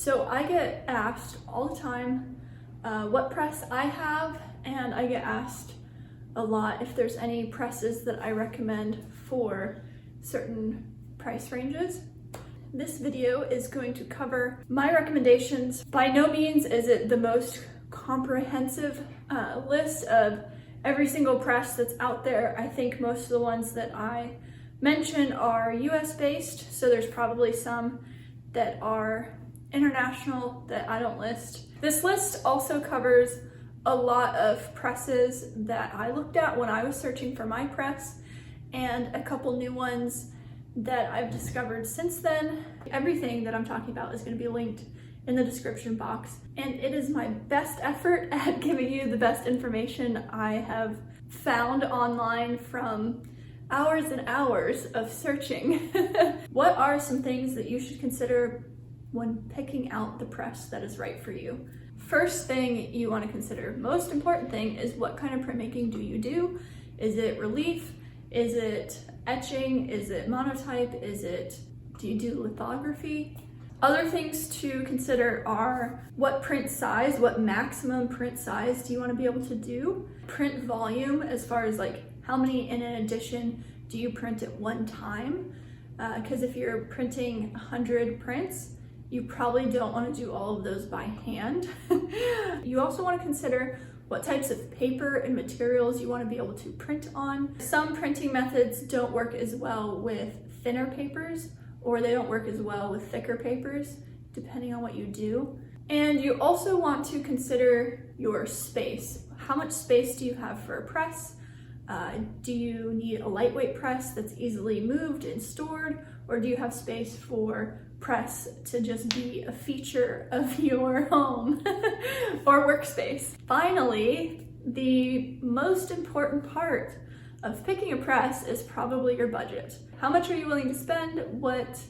So I get asked all the time what press I have, and I get asked a lot if there's any presses that I recommend for certain price ranges. This video is going to cover my recommendations. By no means is it the most comprehensive list of every single press that's out there. I think most of the ones that I mention are US based, so there's probably some that are international that I don't list. This list also covers a lot of presses that I looked at when I was searching for my press, and a couple new ones that I've discovered since then. Everything that I'm talking about is going to be linked in the description box, and it is my best effort at giving you the best information I have found online from hours and hours of searching. What are some things that you should consider when picking out the press that is right for you? First thing you want to consider, most important thing, is what kind of printmaking do you do? Is it relief? Is it etching? Is it monotype? Do you do lithography? Other things to consider are what print size, what maximum print size do you want to be able to do? Print volume, as far as like how many in an edition do you print at one time? Because if you're printing 100 prints, you probably don't want to do all of those by hand. You also want to consider what types of paper and materials you want to be able to print on. Some printing methods don't work as well with thinner papers, or they don't work as well with thicker papers, depending on what you do. And you also want to consider your space. How much space do you have for a press? Do you need a lightweight press that's easily moved and stored, or do you have space for press to just be a feature of your home or workspace? Finally, the most important part of picking a press is probably your budget. How much are you willing to spend? What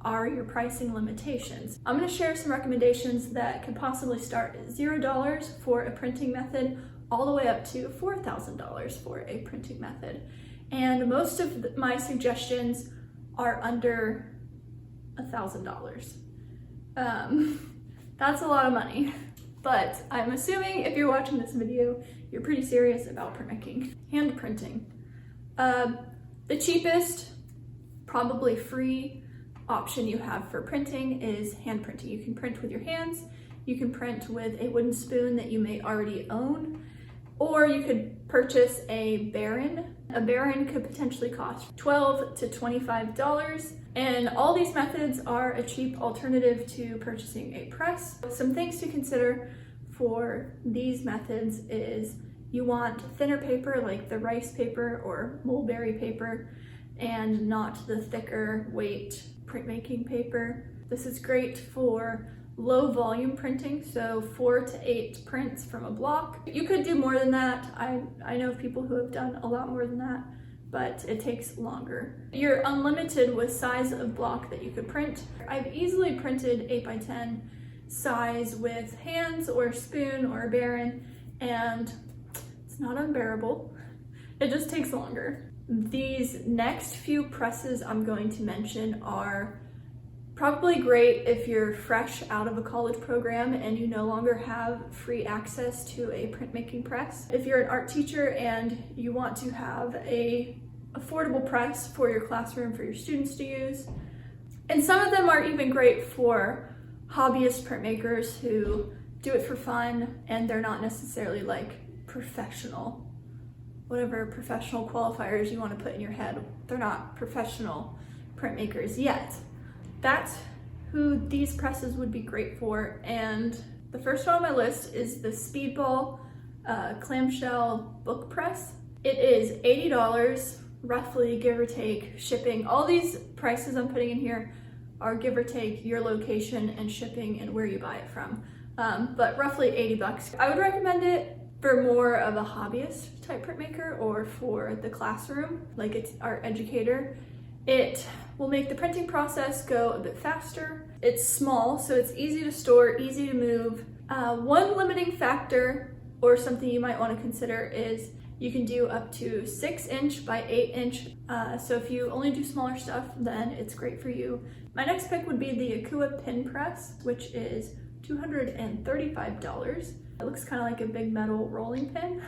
are your pricing limitations? I'm going to share some recommendations that could possibly start at $0 for a printing method all the way up to $4,000 for a printing method. And most of my suggestions are under $1,000. That's a lot of money, but I'm assuming if you're watching this video, you're pretty serious about printmaking. Hand printing. The cheapest, probably free option you have for printing is hand printing. You can print with your hands, you can print with a wooden spoon that you may already own, or you could purchase a Baren. A Baren could potentially cost $12 to $25, and all these methods are a cheap alternative to purchasing a press. Some things to consider for these methods is you want thinner paper like the rice paper or mulberry paper, and not the thicker weight printmaking paper. This is great for low volume printing, so 4 to 8 prints from a block. You could do more than that. I know of people who have done a lot more than that, but it takes longer. You're unlimited with size of block that you could print. I've easily printed 8x10 size with hands or a spoon or a Baren, and it's not unbearable. It just takes longer. These next few presses I'm going to mention are probably great if you're fresh out of a college program and you no longer have free access to a printmaking press. If you're an art teacher and you want to have a affordable press for your classroom for your students to use. And some of them are even great for hobbyist printmakers who do it for fun and they're not necessarily like professional. Whatever professional qualifiers you want to put in your head, they're not professional printmakers yet. That's who these presses would be great for. And the first one on my list is the Speedball Clamshell Bookpress. It is $80, roughly, give or take, shipping. All these prices I'm putting in here are give or take your location and shipping and where you buy it from. But roughly $80. I would recommend it for more of a hobbyist type printmaker or for the classroom, like it's our educator. It will make the printing process go a bit faster. It's small, so it's easy to store, easy to move. One limiting factor or something you might want to consider is You can do up to 6" by 8". So if you only do smaller stuff, then it's great for you. My next pick would be the Akua Pin Press, which is $235. It looks kind of like a big metal rolling pin.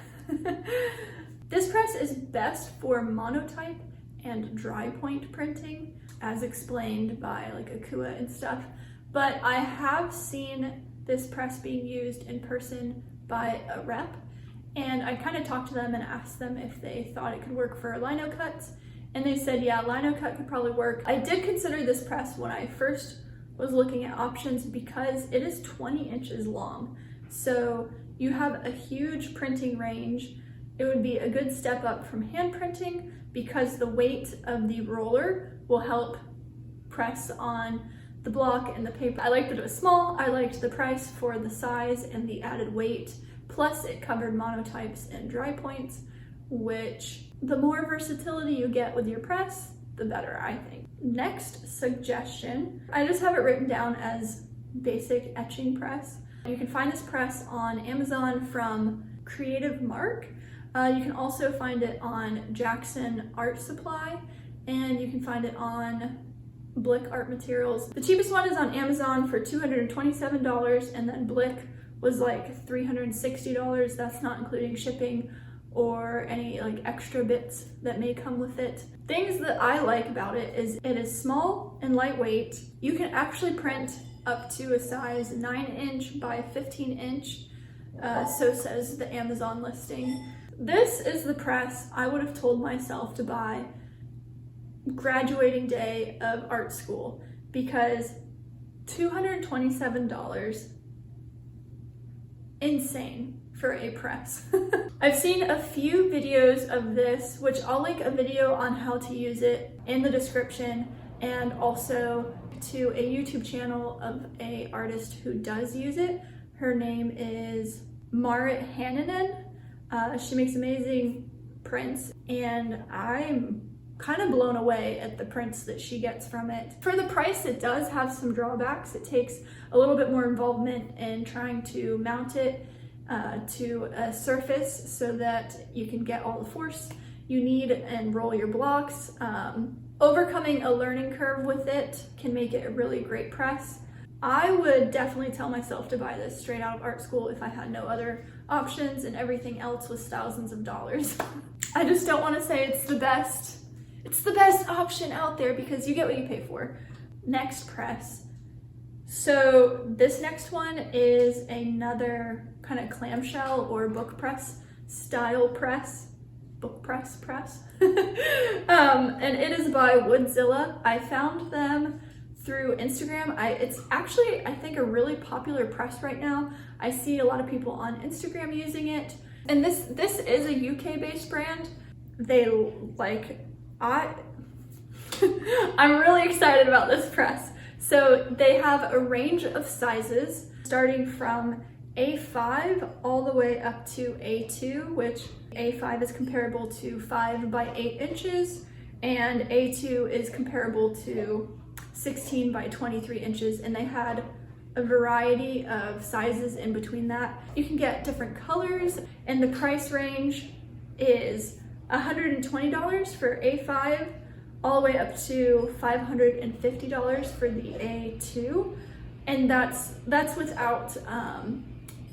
This press is best for monotype and drypoint printing, as explained by like Akua and stuff. But I have seen this press being used in person by a rep, and I kind of talked to them and asked them if they thought it could work for lino cuts, and they said yeah, lino cut could probably work. I did consider this press when I first was looking at options because it is 20 inches long, so you have a huge printing range. It would be a good step up from hand printing because the weight of the roller will help press on the block and the paper. I liked that it was small. I liked the price for the size and the added weight. Plus it covered monotypes and dry points, which the more versatility you get with your press, the better, I think. Next suggestion, I just have it written down as basic etching press. You can find this press on Amazon from Creative Mark. You can also find it on Jackson Art Supply, and you can find it on Blick Art Materials. The cheapest one is on Amazon for $227, and then Blick was like $360. That's not including shipping or any like extra bits that may come with it. Things that I like about it is small and lightweight. You can actually print up to a size 9" by 15". So says the Amazon listing. This is the press I would have told myself to buy graduating day of art school, because $227, insane for a press. I've seen a few videos of this, which I'll link a video on how to use it in the description, and also to a YouTube channel of a artist who does use it. Her name is Maarit Hanninen. She makes amazing prints, and I'm kind of blown away at the prints that she gets from it. For the price, it does have some drawbacks. It takes a little bit more involvement in trying to mount it to a surface so that you can get all the force you need and roll your blocks. Overcoming a learning curve with it can make it a really great press. I would definitely tell myself to buy this straight out of art school if I had no other options and everything else was thousands of dollars. I just don't want to say it's the best option out there, because you get what you pay for. Next press. So this next one is another kind of clamshell or Bookpress style press. Bookpress press. And it is by Woodzilla. I found them through Instagram. It's actually, I think, a really popular press right now. I see a lot of people on Instagram using it. And this is a UK based brand. I'm really excited about this press. So they have a range of sizes starting from A5 all the way up to A2, which A5 is comparable to 5 by 8 inches, and A2 is comparable to 16 by 23 inches, and they had a variety of sizes in between that. You can get different colors, and the price range is $120 for A5 all the way up to $550 for the A2, and that's without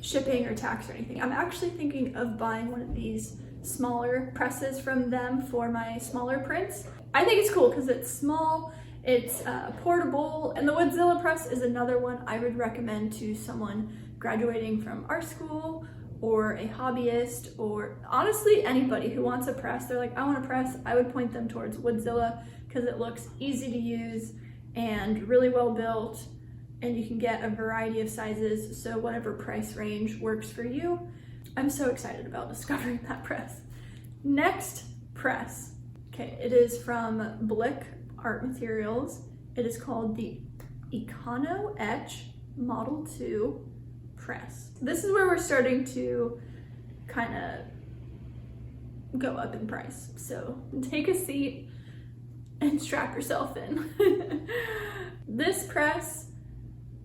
shipping or tax or anything. I'm actually thinking of buying one of these smaller presses from them for my smaller prints. I think it's cool because it's small, it's portable, and the Woodzilla press is another one I would recommend to someone graduating from art school or a hobbyist, or honestly anybody who wants a press. They're like, I want a press. I would point them towards Woodzilla because it looks easy to use and really well built, and you can get a variety of sizes, so whatever price range works for you. I'm so excited about discovering that press. Next press. Okay, it is from Blick Art Materials. It is called the Econo Etch Model 2 press. This is where we're starting to kind of go up in price. So take a seat and strap yourself in. This press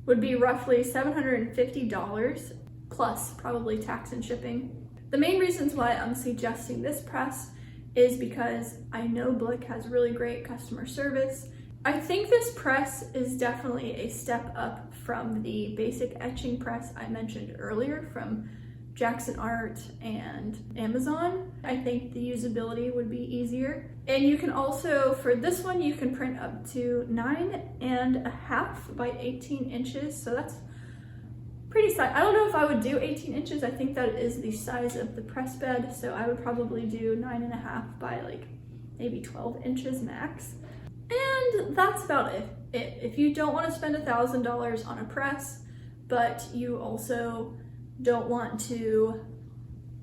would be roughly $750 plus probably tax and shipping. The main reasons why I'm suggesting this press is because I know Blick has really great customer service. I think this press is definitely a step up from the basic etching press I mentioned earlier from Jackson Art and Amazon. I think the usability would be easier. And you can also, for this one, you can print up to 9.5 by 18 inches. So that's pretty size. I don't know if I would do 18 inches. I think that is the size of the press bed. So I would probably do 9.5 by like maybe 12 inches max. And that's about it. If you don't want to spend $1,000 on a press, but you also don't want to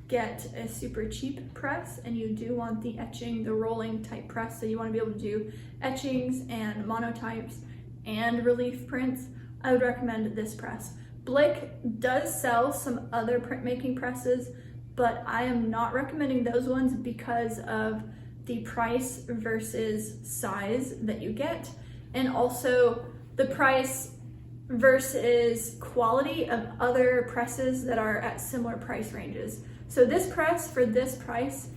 get a super cheap press and you do want the etching, the rolling type press, so you want to be able to do etchings and monotypes and relief prints, I would recommend this press. Blick does sell some other printmaking presses, but I am not recommending those ones because of the price versus size that you get, and also the price versus quality of other presses that are at similar price ranges. So this press for this price,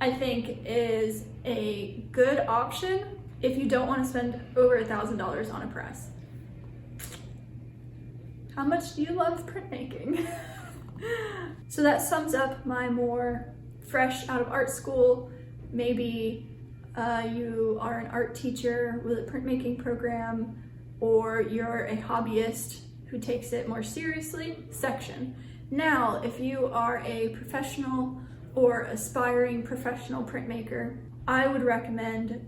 I think, is a good option if you don't want to spend over $1,000 on a press. How much do you love printmaking? So that sums up my more fresh out of art school, maybe you are an art teacher with a printmaking program, or you're a hobbyist who takes it more seriously section. Now, if you are a professional or aspiring professional printmaker, I would recommend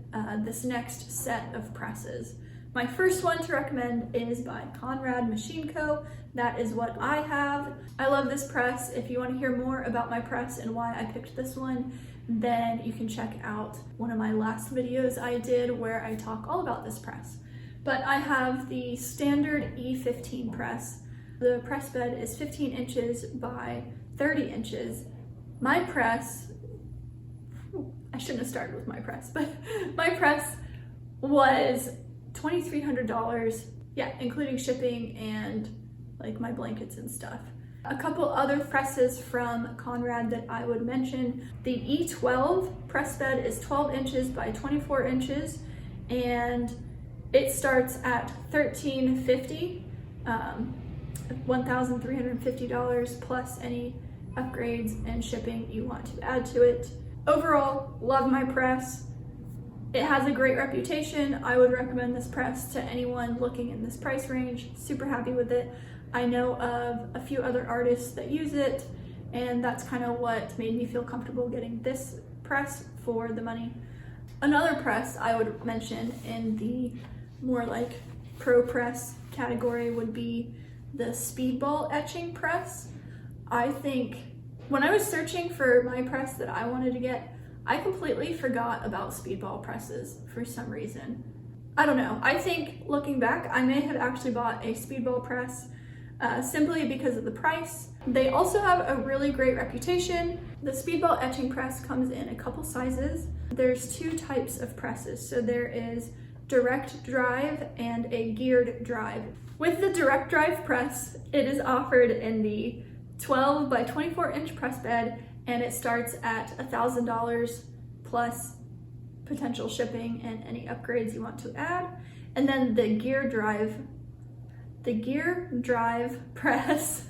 this next set of presses. My first one to recommend is by Conrad Machine Ço. That is what I have. I love this press. If you want to hear more about my press and why I picked this one, then you can check out one of my last videos I did where I talk all about this press. But I have the standard E15 press. The press bed is 15 inches by 30 inches. My press, I shouldn't have started with my press, but my press was $2,300, yeah, including shipping and like my blankets and stuff. A couple other presses from Conrad that I would mention. The E12 press bed is 12 inches by 24 inches, and it starts at $1,350, $1,350 plus any upgrades and shipping you want to add to it. Overall, love my press. It has a great reputation. I would recommend this press to anyone looking in this price range. Super happy with it. I know of a few other artists that use it, and that's kind of what made me feel comfortable getting this press for the money. Another press I would mention in the more like pro press category would be the Speedball etching press. I think when I was searching for my press that I wanted to get, I completely forgot about Speedball presses for some reason. I don't know. I think looking back, I may have actually bought a Speedball press simply because of the price. They also have a really great reputation. The Speedball etching press comes in a couple sizes. There's two types of presses. So there is direct drive and a geared drive. With the direct drive press, it is offered in the 12 by 24 inch press bed, and it starts at $1,000 plus potential shipping and any upgrades you want to add. And then the gear drive press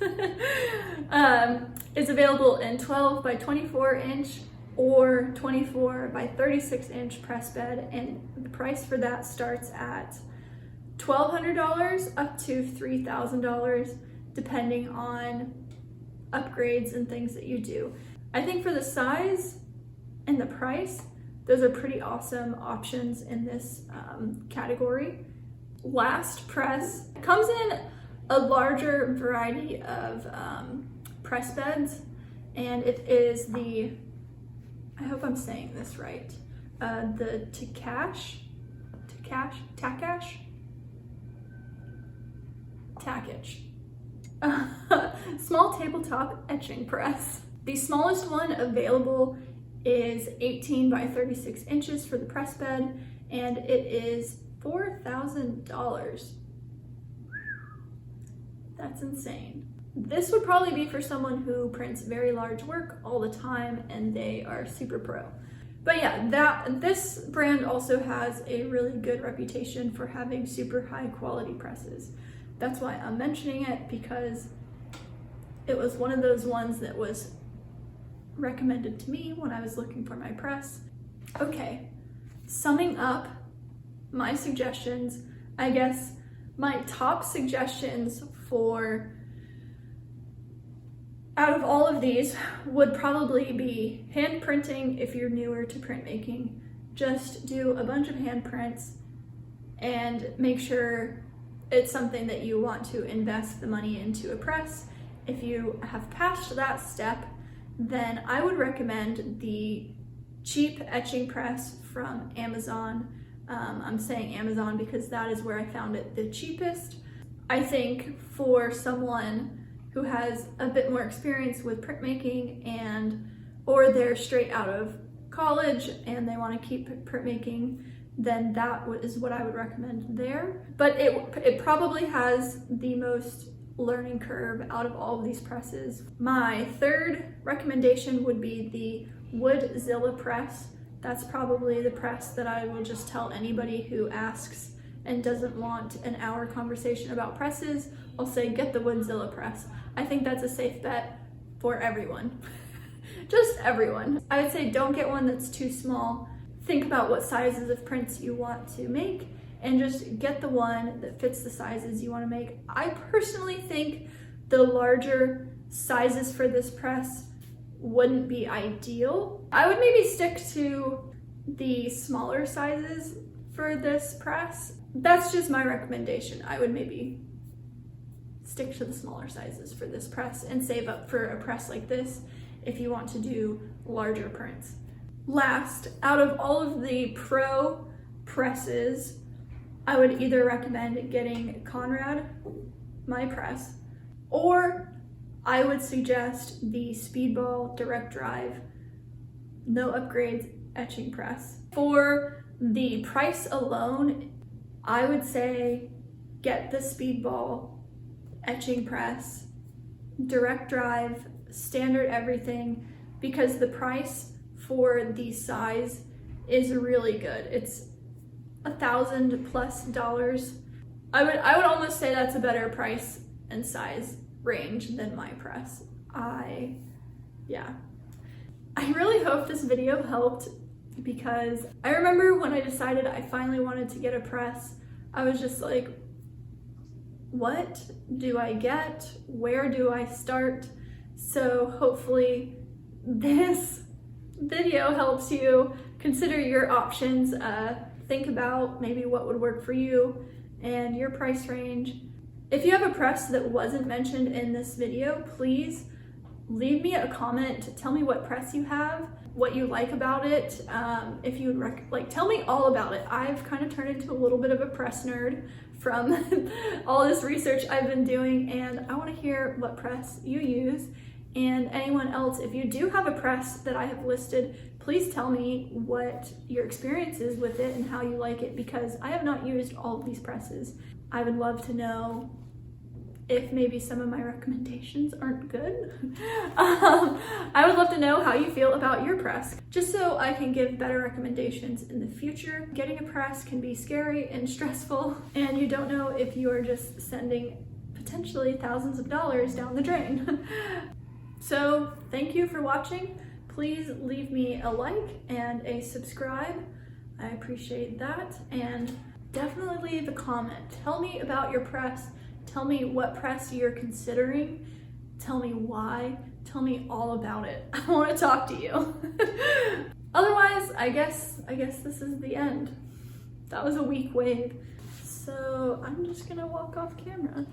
is available in 12 by 24 inch or 24 by 36 inch press bed, and the price for that starts at $1,200 up to $3,000 depending on upgrades and things that you do. I think for the size and the price, those are pretty awesome options in this category. Last press comes in a larger variety of press beds, and it is the, I hope I'm saying this right, the Takach small tabletop etching press. The smallest one available is 18 by 36 inches for the press bed, and it is $4,000. That's insane. this would probably be for someone who prints very large work all the time and they are super pro. But yeah, this brand also has a really good reputation for having super high quality presses. That's why I'm mentioning it, because it was one of those ones that was recommended to me when I was looking for my press. Okay, summing up my suggestions, I guess my top suggestions for out of all of these would probably be hand printing. If you're newer to printmaking, just do a bunch of hand prints and make sure it's something that you want to invest the money into a press. If you have passed that step, then I would recommend the cheap etching press from Amazon. I'm saying Amazon because that is where I found it the cheapest. I think for someone who has a bit more experience with printmaking or they're straight out of college and they want to keep printmaking, then that is what I would recommend there. But it probably has the most learning curve out of all of these presses. My third recommendation would be the Woodzilla press. That's probably the press that I will just tell anybody who asks and doesn't want an hour conversation about presses. I'll say, get the Woodzilla press. I think that's a safe bet for everyone. Just everyone. I would say don't get one that's too small. Think about what sizes of prints you want to make and just get the one that fits the sizes you want to make. I personally think the larger sizes for this press wouldn't be ideal. I would maybe stick to the smaller sizes for this press. That's just my recommendation. I would maybe stick to the smaller sizes for this press and save up for a press like this if you want to do larger prints. Last, out of all of the pro presses, I would either recommend getting Conrad, my press, or I would suggest the Speedball direct drive, no upgrades etching press. For the price alone, I would say get the Speedball etching press, direct drive, standard everything, because the price for the size is really good. It's $1,000+ I would almost say that's a better price and size range than my press. I really hope this video helped, because I remember when I decided I finally wanted to get a press, I was just like, what do I get? Where do I start? So hopefully this video helps you consider your options, think about maybe what would work for you and your price range. If you have a press that wasn't mentioned in this video, please leave me a comment. Tell me what press you have, what you like about it. If you would tell me all about it. I've kind of turned into a little bit of a press nerd from all this research I've been doing, and I want to hear what press you use. And anyone else, if you do have a press that I have listed, please tell me what your experience is with it and how you like it, because I have not used all of these presses. I would love to know if maybe some of my recommendations aren't good. I would love to know how you feel about your press, just so I can give better recommendations in the future. Getting a press can be scary and stressful, and you don't know if you are just sending potentially thousands of dollars down the drain. So thank you for watching. Please leave me a like and a subscribe. I appreciate that. And definitely leave a comment. Tell me about your press. Tell me what press you're considering. Tell me why. Tell me all about it. I want to talk to you. Otherwise, I guess this is the end. That was a weak wave. So I'm just gonna walk off camera.